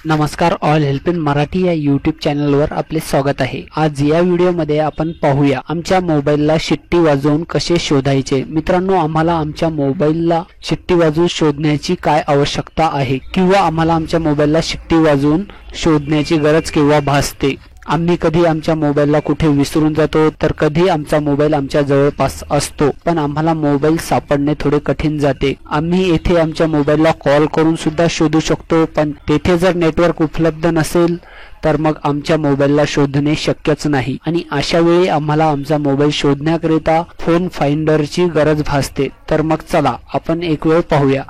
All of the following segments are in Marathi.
नमस्कार, ऑल हेल्प इन मराठी या यूट्यूब चॅनलवर आपले स्वागत आहे। आज या व्हिडिओमध्ये आपण पाहूया आमच्या मोबाईलला शिट्टी वाजवून कसे शोधायचे। मित्रांनो, आम्हाला आमच्या मोबाईलला शिट्टी वाजवून शोधण्याची काय आवश्यकता आहे किंवा आम्हाला आमच्या मोबाईलला शिट्टी वाजवून शोधण्याची गरज केव्हा भासते। आम्ही कधी आमच्या मोबाईलला कुठे विसरून जातो, तर कधी आमचा मोबाईल आमच्या जवळपास असतो पण आम्हाला मोबाईल सापडणे थोडे कठीण जाते। आम्ही येथे आमच्या मोबाईलला कॉल करून सुद्धा शोधू शकतो, पण तेथे जर नेटवर्क उपलब्ध नसेल तर मग आमच्या मोबाईलला शोधणे शक्यच नाही आणि अशा वेळी आम्हाला आमचा मोबाईल शोधण्याकरिता फोन फाइंडरची गरज भासते। तर मग चला आपण एक वेळ पाहूया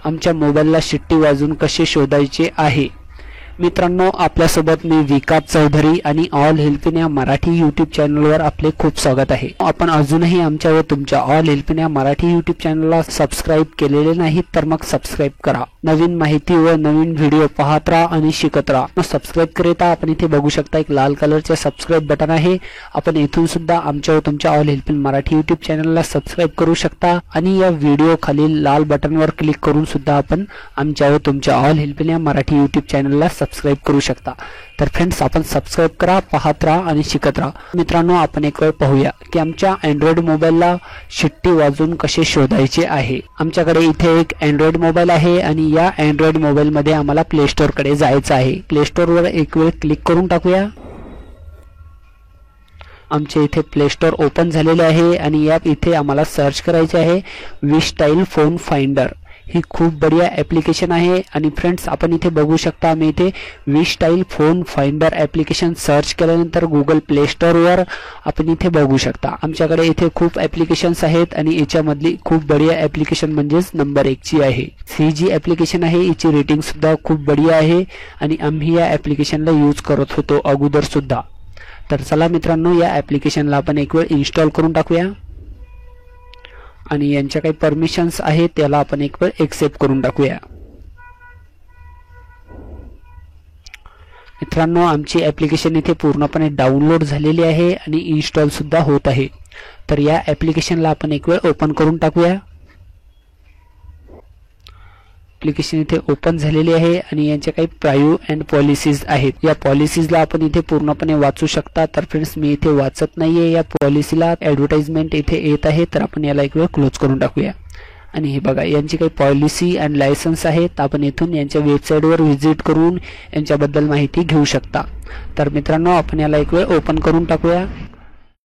आमच्या मोबाईलला शिट्टी वाजवून कसे शोधायचे आहे। मित्रांनो, आपल्यासोबत मी विकास चौधरी आणि ऑल हेल्प इन या मराठी यूट्यूब चॅनलवर आपले खूप स्वागत आहे। आपण अजूनही आमच्या व तुमच्या ऑल हेल्प इन या मराठी यूट्यूब चॅनलला सबस्क्राइब केलेले नाहीत तर मग सबस्क्राइब करा। नवीन माहिती व नवीन व्हिडिओ पाहत राहा आणि शिकत राहा। सबस्क्राइब करिता आपण इथे बघू शकता एक लाल कलरचे सबस्क्राइब बटन आहे। आपण इथून सुद्धा आमच्या व तुमच्या all help in Marathi YouTube चॅनलला सबस्क्राइब करू शकता आणि या व्हिडिओ खालील लाल बटनवर क्लिक करून सुद्धा आपण आमच्या व तुमच्या ऑल हेल्प इन या मराठी यूट्यूब चॅनलला सबस्क्राइब करू शकता। तर फ्रेंड्स, आपण सबस्क्राइब करा, पाहत राहा आणि शिकत राहा। मित्रांनो, आपण एक वेळ पाहूया की आमच्या अँड्रॉइड मोबाईलला शिट्टी वाजवून कसे शोधायचे आहे। आमच्याकडे इथे एक अँड्रॉइड मोबाईल आहे आणि या अँड्रॉइड मोबाईल मध्ये आम्हाला प्ले स्टोर कडे जायचं आहे। प्ले स्टोर वर एक वेळ क्लिक करून टाकूया। आमचे इथे प्ले स्टोर ओपन झालेले आहे आणि या इथे आम्हाला सर्च करायचे आहे विस्टाईल फोन फाइंडर। ही खूप बढ़िया ॲप्लिकेशन आहे आणि फ्रेंड्स, आपण इथे बघू शकता मी इथे विस्टाईल फोन फाइंडर ॲप्लिकेशन सर्च केल्यानंतर गुगल प्ले स्टोर वर आपण इथे बघू शकता आमच्याकडे इथे खूप ॲप्लिकेशन्स आहेत आणि याच्यामधली खूप बढ़िया ॲप्लिकेशन म्हणजेच नंबर 1 ची आहे। ही जी ॲप्लिकेशन आहे याची रेटिंग सुद्धा खूप बढ़िया आहे आणि आम्ही या ॲप्लिकेशनला यूज करत होतो अगोदर सुद्धा। तर चला मित्रांनो, या ॲप्लिकेशनला आपण एक वेळ इन्स्टॉल करून टाकूया आणि यांच्या काही परमिशन्स आहेत त्याला आपण एक वेळ एक्सेप्ट करून टाकूया। मित्रांनो, आमची ॲप्लिकेशन इथे पूर्णपणे डाउनलोड झालेली आहे आणि इन्स्टॉल सुद्धा होत आहे। तर या ॲप्लिकेशनला आपण एक वेळ ओपन करून टाकूया। ॲप्लिकेशन इथे ओपन झालेली आहे आणि यांच्या काही प्राइव्हेट अँड पॉलिसीज आहेत। या पॉलिसीजला आपण इथे पूर्णपणे वाचू शकता। तर फ्रेंड्स, मी इथे वाचत नाहीये, या पॉलिसीला ॲडव्हर्टाइजमेंट इथे येत आहे तर आपण याला एक वेळ क्लोज करून टाकूया। आणि हे बघा, यांची काही पॉलिसी अँड लायसन्स आहेत। आपण इथून यांच्या वेबसाईटवर व्हिजिट करून यांच्याबद्दल माहिती घेऊ शकता। तर मित्रांनो, आपण याला एक वेळ ओपन करून टाकूया।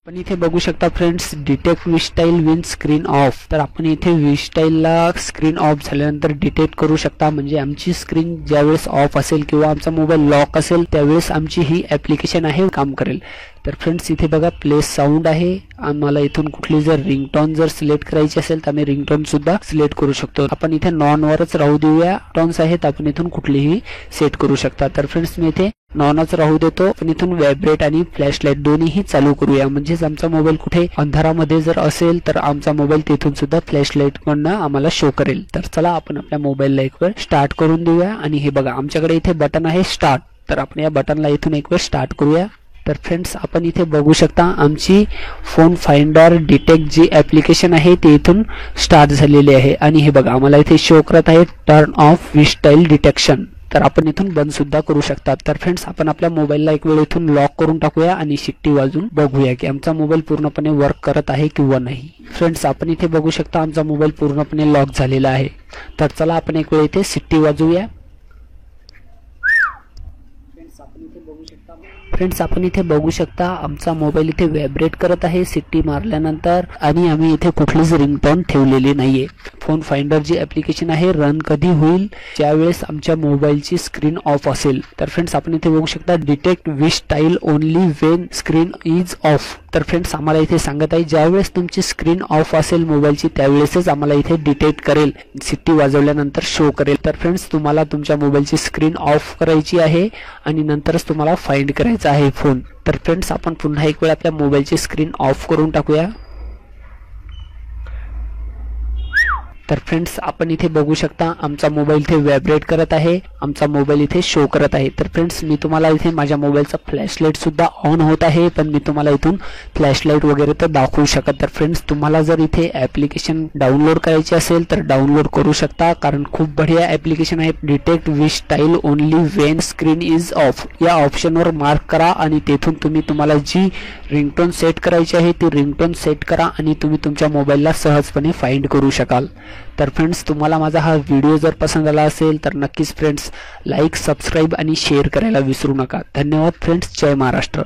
आपण इथे बघू शकता friends, detect whistle when screen off. तर आपण इथे विस्टाईलला स्क्रीन ऑफ झाल्यानंतर डिटेक्ट करू शकता, म्हणजे आमची स्क्रीन ज्यावेळेस ऑफ असेल किंवा आमचा मोबाईल लॉक असेल त्यावेळेस आमची ही ॲप्लिकेशन आहे काम करेल। तर फ्रेंड्स, इथे बघा प्ले साऊंड आहे। आम्हाला इथून कुठली जर रिंगटोन जर सिलेक्ट करायची असेल तर आम्ही रिंगटोन सुद्धा सिलेक्ट करू शकतो। आपण इथे नॉन वरच राहू देऊया। टोन्स आहेत, आपण इथून कुठलीही सेट करू शकता। तर फ्रेंड्स, मी इथे नॉनच राहू देतो। आपण इथून व्हायब्रेट आणि फ्लॅशलाइट दोन्हीही चालू करूया, म्हणजेच आमचा मोबाईल कुठे अंधारामध्ये जर असेल तर आमचा मोबाईल तिथून सुद्धा फ्लॅशलाइट कडनं आम्हाला शो करेल। तर चला आपण आपल्या मोबाईलला एक वेळ स्टार्ट करून देऊया आणि हे बघा आमच्याकडे इथे बटन आहे स्टार्ट। तर आपण या बटनला इथून एक वेळ स्टार्ट करूया। तर फ्रेंड्स, आपण इथे बघू शकता आमची फोन फाइंडर डिटेक्ट जी ॲप्लिकेशन आहे ते इथून स्टार्ट झालेली आहे आणि हे बघा आम्हाला इथे शो करत आहे टर्न ऑफ विस्टाईल डिटेक्शन। तर आपण इथून बंद सुद्धा करू शकता। तर फ्रेंड्स, आपण आपल्या मोबाईलला एक वेळ इथून लॉक करून टाकूया आणि शिट्टी वाजून बघूया की आमचा मोबाईल पूर्णपणे वर्क करत आहे किंवा नाही। फ्रेंड्स, आपण इथे बघू शकता आमचा मोबाईल पूर्णपणे लॉक झालेला आहे। तर चला आपण एक वेळ इथे शिट्टी वाजवूया। फ्रेंड्स, आपण इथे बघू शकता आमचा मोबाईल इथे व्हायब्रेट करत आहे शिट्टी मारल्यानंतर आणि आम्ही इथे कुठलीच रिंगटोन ठेवलेली नाहीये। फोन फाइंडर जी ॲप्लिकेशन आहे रन कधी होईल, ज्यावेळेस आमच्या मोबाईलची स्क्रीन ऑफ असेल। तर फ्रेंड्स, आपण इथे बघू शकता detect whistle only when screen is off. तर फ्रेंड्स, आम्हाला इथे सांगत आहे ज्यावेळेस तुमची स्क्रीन ऑफ असेल मोबाईलची त्यावेळेसच आम्हाला इथे डिटेक्ट करेल, शिट्टी वाजवल्यानंतर शो करेल। तर फ्रेंड्स, तुम्हाला तुमच्या मोबाईलची स्क्रीन ऑफ करायची आहे आणि नंतरच तुम्हाला फाइंड करायचा आहे फोन। तर फ्रेंड्स, आपण पुन्हा एक वेळ आपल्या मोबाईलची स्क्रीन ऑफ करून टाकूया। तर फ्रेंड्स आपण इथे बघू शकता आमचा मोबाईल इथे व्हायब्रेट करत आहे, आमचा मोबाईल इथे शो करत आहे। तर फ्रेंड्स मी तुम्हाला इथे माझ्या मोबाईलचा फ्लॅशलाईट सुद्धा ऑन होत आहे, पण मी तुम्हाला इथून फ्लॅशलाईट वगैरे तर दाखवू शकत। तर फ्रेंड्स तुम्हाला जर इथे ॲप्लिकेशन डाउनलोड करायचे असेल तर डाउनलोड करू शकता, कारण खूप बढिया ॲप्लिकेशन आहे। Detect wish style only when screen is of या ऑप्शनवर मार्क करा आणि तेथून तुम्हाला जी रिंगटोन सेट करायची आहे ती रिंगटोन सेट करा आणि तुम्ही तुमच्या मोबाईलला सहजपणे फाइंड करू शकाल। तर फ्रेंड्स तुम्हाला माझा हा व्हिडिओ जर पसंत आला असेल तर नक्कीच फ्रेंड्स लाईक, सबस्क्राईब आणि शेअर करायला विसरू नका। धन्यवाद फ्रेंड्स, जय महाराष्ट्र।